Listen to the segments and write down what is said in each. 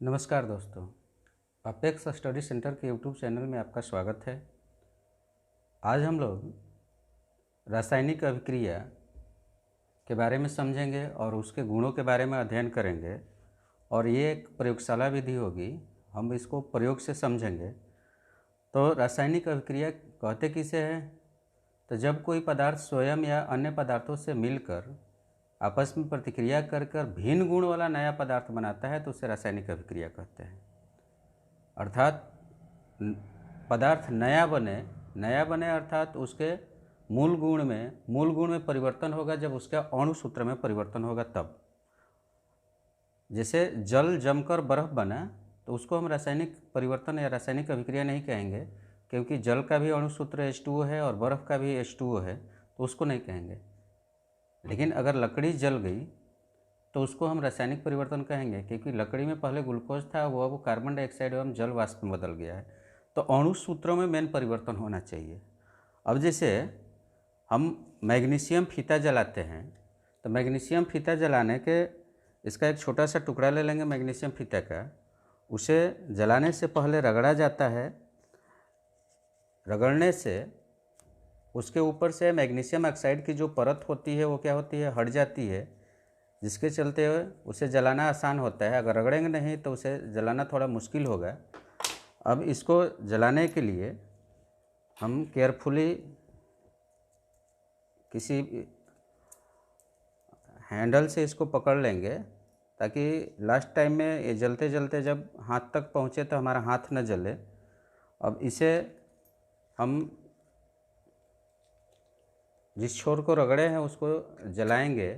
नमस्कार दोस्तों, apex study centre के यूट्यूब चैनल में आपका स्वागत है। आज हम लोग रासायनिक अभिक्रिया के बारे में समझेंगे और उसके गुणों के बारे में अध्ययन करेंगे और ये एक प्रयोगशाला विधि होगी, हम इसको प्रयोग से समझेंगे। तो रासायनिक अभिक्रिया कहते किसे हैं? तो जब कोई पदार्थ स्वयं या अन्य पदार्थों से मिलकर आपस में प्रतिक्रिया कर भिन्न गुण वाला नया पदार्थ बनाता है तो उसे रासायनिक अभिक्रिया कहते हैं। अर्थात पदार्थ नया बने अर्थात उसके मूल गुण में परिवर्तन होगा जब उसके अणु सूत्र में परिवर्तन होगा तब। जैसे जल जमकर बर्फ़ बना तो उसको हम रासायनिक परिवर्तन या रासायनिक अभिक्रिया नहीं कहेंगे, क्योंकि जल का भी अणु सूत्र H2O है और बर्फ़ का भी H2O है, तो उसको नहीं कहेंगे। लेकिन अगर लकड़ी जल गई तो उसको हम रासायनिक परिवर्तन कहेंगे, क्योंकि लकड़ी में पहले ग्लूकोज था, वो अब कार्बन डाइऑक्साइड एवं जल वाष्प में बदल गया है। तो अणु सूत्रों में मेन परिवर्तन होना चाहिए। अब जैसे हम मैग्नीशियम फीता जलाते हैं, तो मैग्नीशियम फीता जलाने के इसका एक छोटा सा टुकड़ा ले लेंगे मैग्नीशियम फीता का, उसे जलाने से पहले रगड़ा जाता है। रगड़ने से उसके ऊपर से मैग्नीशियम ऑक्साइड की जो परत होती है वो क्या होती है, हट जाती है, जिसके चलते उसे जलाना आसान होता है। अगर रगड़ेंगे नहीं तो उसे जलाना थोड़ा मुश्किल होगा। अब इसको जलाने के लिए हम केयरफुली किसी हैंडल से इसको पकड़ लेंगे, ताकि लास्ट टाइम में ये जलते जलते जब हाथ तक पहुँचे तो हमारा हाथ न जले। अब इसे हम जिस छोर को रगड़े हैं उसको जलाएंगे।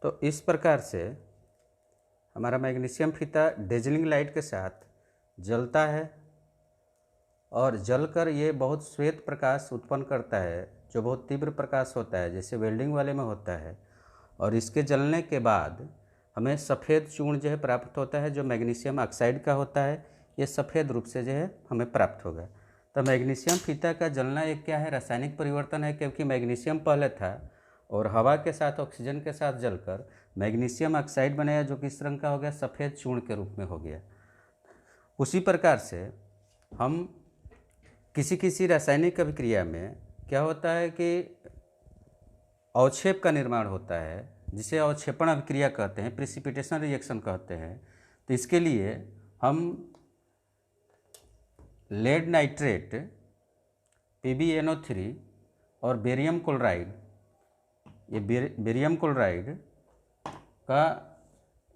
तो इस प्रकार से हमारा मैग्नीशियम फीता डेजलिंग लाइट के साथ जलता है और जलकर ये बहुत श्वेत प्रकाश उत्पन्न करता है, जो बहुत तीव्र प्रकाश होता है, जैसे वेल्डिंग वाले में होता है। और इसके जलने के बाद हमें सफ़ेद चूर्ण जो है प्राप्त होता है, जो मैग्नीशियम ऑक्साइड का होता है। ये सफ़ेद रूप से जो है हमें प्राप्त होगा। तो मैग्नीशियम फीता का जलना एक क्या है, रासायनिक परिवर्तन है, क्योंकि मैग्नीशियम पहले था और हवा के साथ ऑक्सीजन के साथ जलकर मैग्नीशियम ऑक्साइड बनाया, जो किस रंग का हो गया, सफ़ेद चूर्ण के रूप में हो गया। उसी प्रकार से हम किसी किसी रासायनिक अभिक्रिया में क्या होता है कि अवक्षेप का निर्माण होता है, जिसे अवक्षेपण अभिक्रिया कहते हैं, प्रिसिपिटेशन रिएक्शन कहते हैं। तो इसके लिए हम लेड नाइट्रेट PbNO3 और बेरियम क्लोराइड, ये बेरियम क्लोराइड का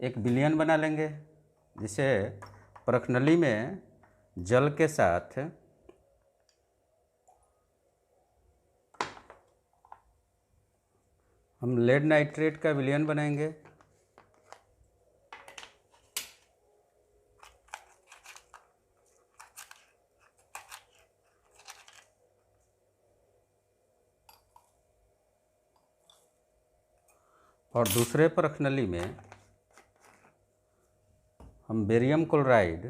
एक विलयन बना लेंगे, जिसे परखनली में जल के साथ हम लेड नाइट्रेट का विलयन बनाएंगे। और दूसरे परखनली में हम बेरियम क्लोराइड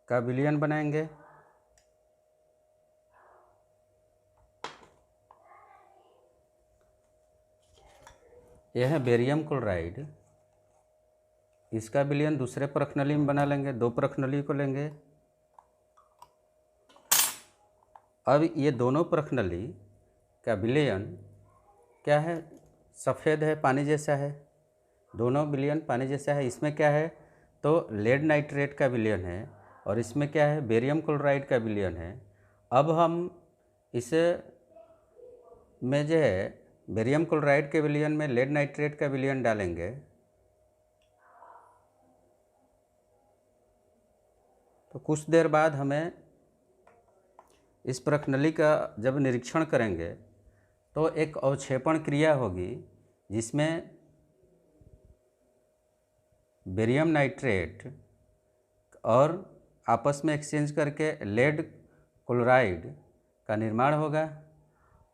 का विलयन बनाएंगे। यह है बेरियम क्लोराइड, इसका विलयन दूसरे परखनली में बना लेंगे। दो परखनली को लेंगे। अब ये दोनों परखनली का विलयन क्या है, सफ़ेद है, पानी जैसा है। दोनों विलयन पानी जैसा है। इसमें क्या है, तो लेड नाइट्रेट का विलयन है और इसमें क्या है, बेरियम क्लोराइड का विलयन है। अब हम इसे में जो है बेरियम क्लोराइड के विलयन में लेड नाइट्रेट का विलयन डालेंगे, तो कुछ देर बाद हमें इस प्रखनली का जब निरीक्षण करेंगे तो एक अवक्षेपण क्रिया होगी, जिसमें बेरियम नाइट्रेट और आपस में एक्सचेंज करके लेड क्लोराइड का निर्माण होगा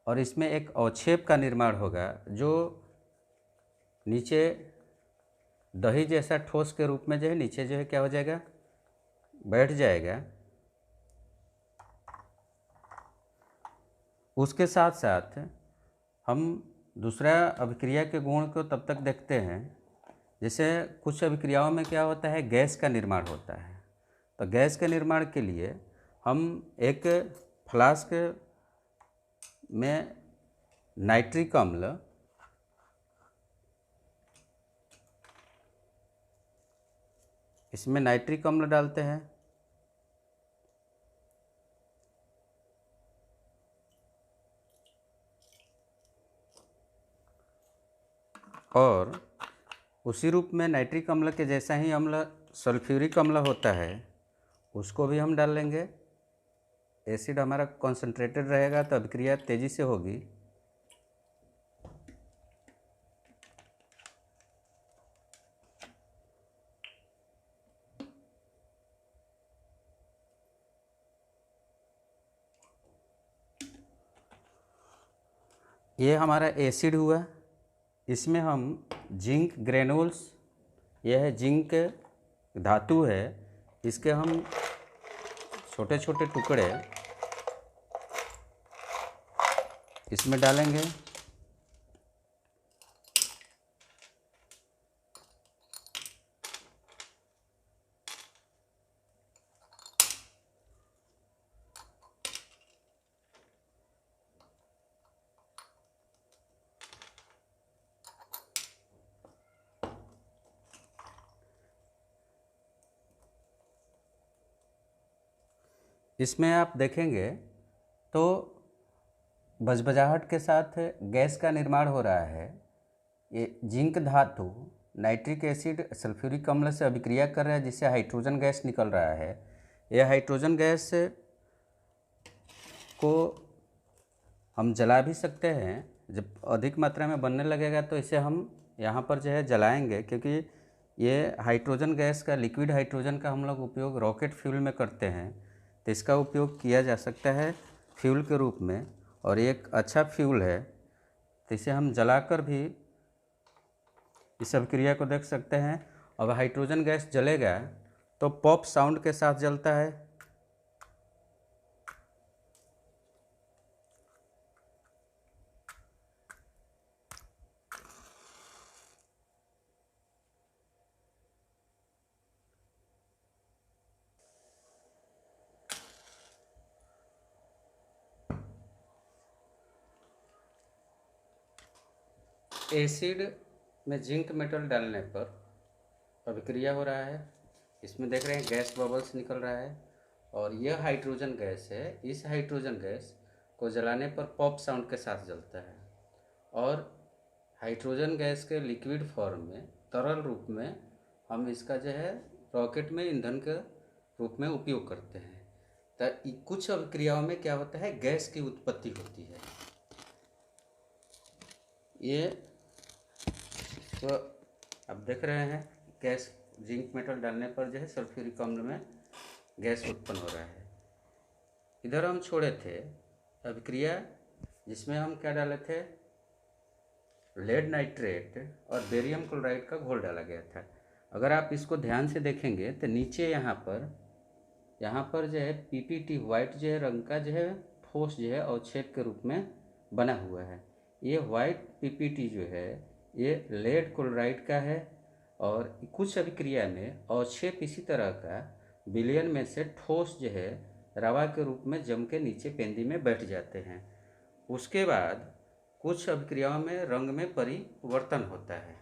और इसमें एक अवक्षेप का निर्माण होगा, जो नीचे दही जैसा ठोस के रूप में जो है नीचे जो है क्या हो जाएगा, बैठ जाएगा। उसके साथ साथ हम दूसरा अभिक्रिया के गुण को तब तक देखते हैं, जैसे कुछ अभिक्रियाओं में क्या होता है, गैस का निर्माण होता है। तो गैस के निर्माण के लिए हम एक फ्लास्क में नाइट्रिक अम्ल इसमें नाइट्रिक अम्ल डालते हैं और उसी रूप में नाइट्रिक अम्ल के जैसा ही अम्ल सल्फ्यूरिक अम्ल होता है, उसको भी हम डाल लेंगे। एसिड हमारा कॉन्सेंट्रेटेड रहेगा तो अभिक्रिया तेज़ी से होगी। ये हमारा एसिड हुआ। इसमें हम जिंक ग्रेनुल्स, यह है जिंक धातु है, इसके हम छोटे छोटे टुकड़े इसमें डालेंगे। इसमें आप देखेंगे तो बजबजाहट के साथ गैस का निर्माण हो रहा है। ये जिंक धातु नाइट्रिक एसिड सल्फ्यूरिक अम्ल से अभिक्रिया कर रहा है, जिससे हाइड्रोजन गैस निकल रहा है। यह हाइड्रोजन गैस को हम जला भी सकते हैं। जब अधिक मात्रा में बनने लगेगा तो इसे हम यहाँ पर जो है जलाएंगे, क्योंकि ये हाइड्रोजन गैस का, लिक्विड हाइड्रोजन का हम लोग उपयोग रॉकेट फ्यूल में करते हैं, तो इसका उपयोग किया जा सकता है फ्यूल के रूप में, और ये एक अच्छा फ्यूल है। तो इसे हम जलाकर भी इस अभिक्रिया को देख सकते हैं। अब हाइड्रोजन गैस जलेगा तो पॉप साउंड के साथ जलता है। एसिड में जिंक मेटल डालने पर अभिक्रिया हो रहा है। इसमें देख रहे हैं गैस बबल्स निकल रहा है, और यह हाइड्रोजन गैस है। इस हाइड्रोजन गैस को जलाने पर पॉप साउंड के साथ जलता है, और हाइड्रोजन गैस के लिक्विड फॉर्म में, तरल रूप में हम इसका जो है रॉकेट में ईंधन के रूप में उपयोग करते हैं। तो कुछ अभिक्रियाओं में क्या होता है, गैस की उत्पत्ति होती है। ये तो आप देख रहे हैं गैस, जिंक मेटल डालने पर जो है सल्फ्यूरिक अम्ल में गैस उत्पन्न हो रहा है। इधर हम छोड़े थे अभिक्रिया जिसमें हम क्या डाले थे, लेड नाइट्रेट और बेरियम क्लोराइड का घोल डाला गया था। अगर आप इसको ध्यान से देखेंगे तो नीचे यहाँ पर जो है पीपीटी वाइट जो है रंग का जो है ठोस जो है अवक्षेप के रूप में बना हुआ है। ये वाइट पीपीटी जो है ये लेड क्लोराइड का है, और कुछ अभिक्रिया में अवक्षेप इसी तरह का विलयन में से ठोस जो है रवा के रूप में जम के नीचे पेंदी में बैठ जाते हैं। उसके बाद कुछ अभिक्रियाओं में रंग में परिवर्तन होता है।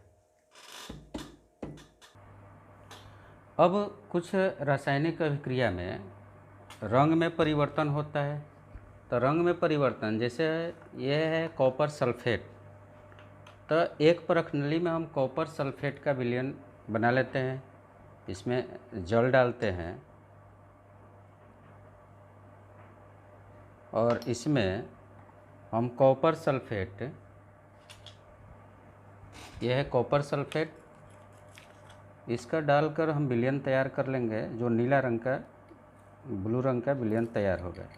अब कुछ रासायनिक अभिक्रिया में रंग में परिवर्तन होता है। तो रंग में परिवर्तन जैसे यह है कॉपर सल्फेट। तो एक परख नली में हम कॉपर सल्फेट का विलयन बना लेते हैं, इसमें जल डालते हैं और इसमें हम कॉपर सल्फेट, यह है कॉपर सल्फेट, इसका डालकर हम विलयन तैयार कर लेंगे, जो नीला रंग का, ब्लू रंग का विलयन तैयार होगा।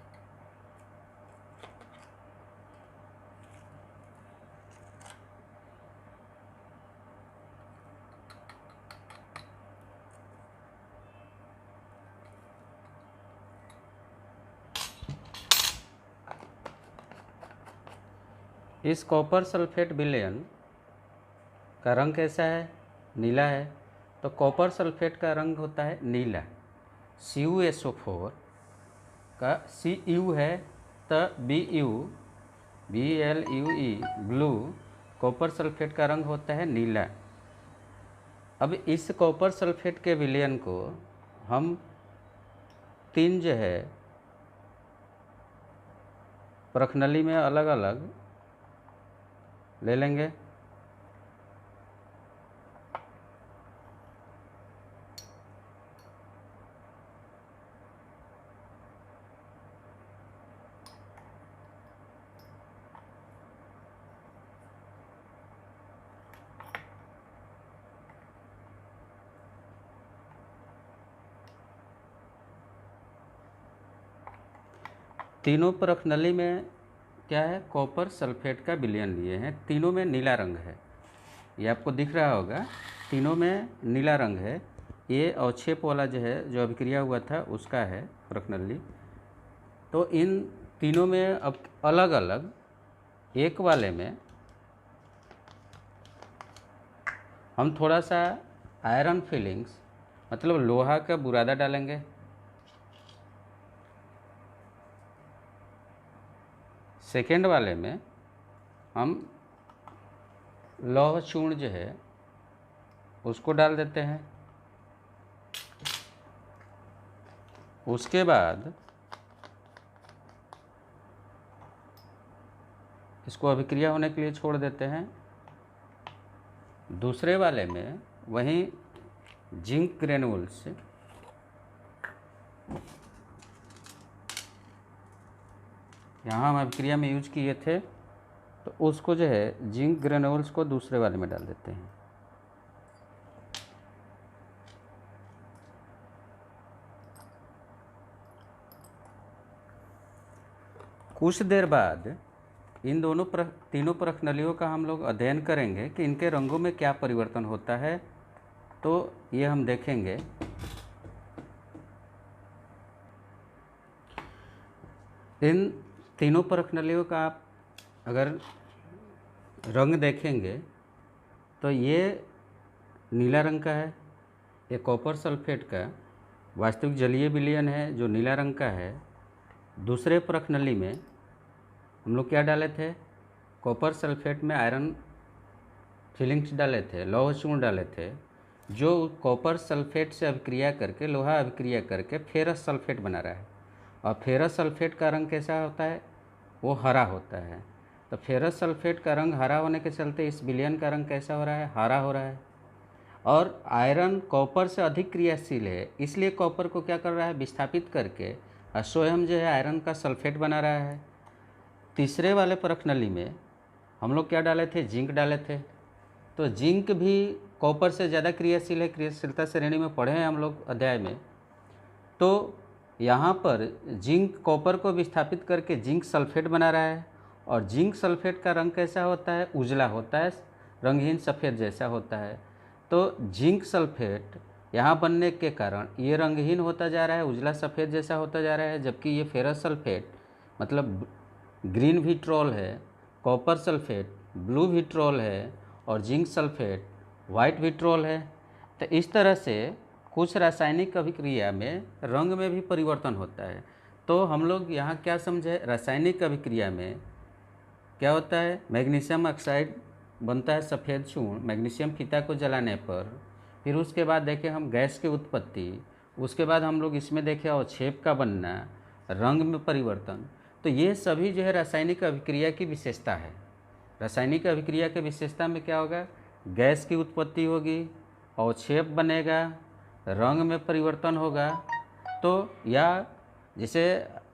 इस कॉपर सल्फेट विलयन का रंग कैसा है? नीला है। तो कॉपर सल्फेट का रंग होता है नीला। CuSO4 का Cu है तो Blue ब्लू, कॉपर सल्फेट का रंग होता है नीला। अब इस कॉपर सल्फेट के विलयन को हम 3 जो है प्रखनली में अलग अलग ले लेंगे। तीनों प्रखनली में क्या है? कॉपर सल्फेट का विलयन लिए हैं। तीनों में नीला रंग है, ये आपको दिख रहा होगा। तीनों में नीला रंग है। ये अवक्षेप वाला जो है, जो अभिक्रिया हुआ था उसका है प्रखनली। तो इन तीनों में अब अलग अलग एक वाले में हम थोड़ा सा आयरन फिलिंग्स मतलब लोहा का बुरादा डालेंगे। सेकेंड वाले में हम लौह चूर्ण जो है उसको डाल देते हैं। उसके बाद इसको अभिक्रिया होने के लिए छोड़ देते हैं। दूसरे वाले में वहीं जिंक ग्रेन्यूल्स यहाँ हम अभिक्रिया में यूज किए थे, तो उसको जो है जिंक ग्रेन्यूल्स को दूसरे वाले में डाल देते हैं। कुछ देर बाद इन दोनों तीनों प्रखनलियों का हम लोग अध्ययन करेंगे कि इनके रंगों में क्या परिवर्तन होता है। तो ये हम देखेंगे। इन तीनों प्रखनलियों का आप अगर रंग देखेंगे तो ये नीला रंग का है। ये कॉपर सल्फेट का वास्तविक जलीय विलयन है जो नीला रंग का है। दूसरे प्रखनली में हम लोग क्या डाले थे? कॉपर सल्फेट में आयरन फिलिंग्स डाले थे, लौह चूर्ण डाले थे, जो कॉपर सल्फेट से अभिक्रिया करके, लोहा अभिक्रिया करके फेरस सल्फेट बना रहा है। और फेरस सल्फेट का रंग कैसा होता है? वो हरा होता है। तो फेरस सल्फेट का रंग हरा होने के चलते इस विलयन का रंग कैसा हो रहा है? हरा हो रहा है। और आयरन कॉपर से अधिक क्रियाशील है, इसलिए कॉपर को क्या कर रहा है? विस्थापित करके स्वयं जो है आयरन का सल्फेट बना रहा है। तीसरे वाले प्रखनली में हम लोग क्या डाले थे? जिंक डाले थे। तो जिंक भी कॉपर से ज़्यादा क्रियाशील है, क्रियाशीलता श्रेणी में पढ़े हैं हम लोग अध्याय में। तो यहाँ पर जिंक कॉपर को विस्थापित करके जिंक सल्फेट बना रहा है। और जिंक सल्फेट का रंग कैसा होता है? उजला होता है, रंगहीन सफ़ेद जैसा होता है। तो जिंक सल्फेट यहाँ बनने के कारण ये रंगहीन होता जा रहा है, उजला सफ़ेद जैसा होता जा रहा है। जबकि ये फेरस सल्फेट मतलब ग्रीन विट्रोल है, कॉपर सल्फेट ब्लू विट्रोल है, और जिंक सल्फेट वाइट विट्रोल है। तो इस तरह से कुछ रासायनिक अभिक्रिया में रंग में भी परिवर्तन होता है। तो हम लोग यहाँ क्या समझे? रासायनिक अभिक्रिया में क्या होता है? मैग्नीशियम ऑक्साइड बनता है सफ़ेद चूर्ण मैग्नीशियम फीता को जलाने पर। फिर उसके बाद देखें हम गैस की उत्पत्ति, उसके बाद हम लोग इसमें देखें अवक्षेप का बनना, रंग में परिवर्तन। तो ये सभी जो है रासायनिक अभिक्रिया की विशेषता है। रासायनिक अभिक्रिया के विशेषता में क्या होगा? गैस की उत्पत्ति होगी, अवक्षेप बनेगा, रंग में परिवर्तन होगा। तो या जैसे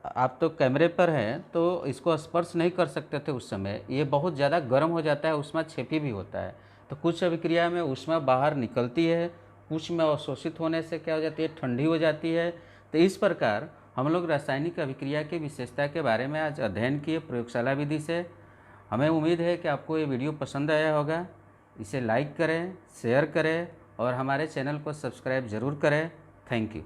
आप तो कैमरे पर हैं तो इसको स्पर्श नहीं कर सकते थे उस समय, ये बहुत ज़्यादा गर्म हो जाता है, ऊष्माक्षेपी भी होता है। तो कुछ अभिक्रिया में ऊष्मा बाहर निकलती है, कुछ में अवशोषित होने से क्या हो जाती है? ठंडी हो जाती है। तो इस प्रकार हम लोग रासायनिक अभिक्रिया की विशेषता के बारे में आज अध्ययन किए प्रयोगशाला विधि से। हमें उम्मीद है कि आपको ये वीडियो पसंद आया होगा। इसे लाइक करें, शेयर करें और हमारे चैनल को सब्सक्राइब ज़रूर करें। Thank you.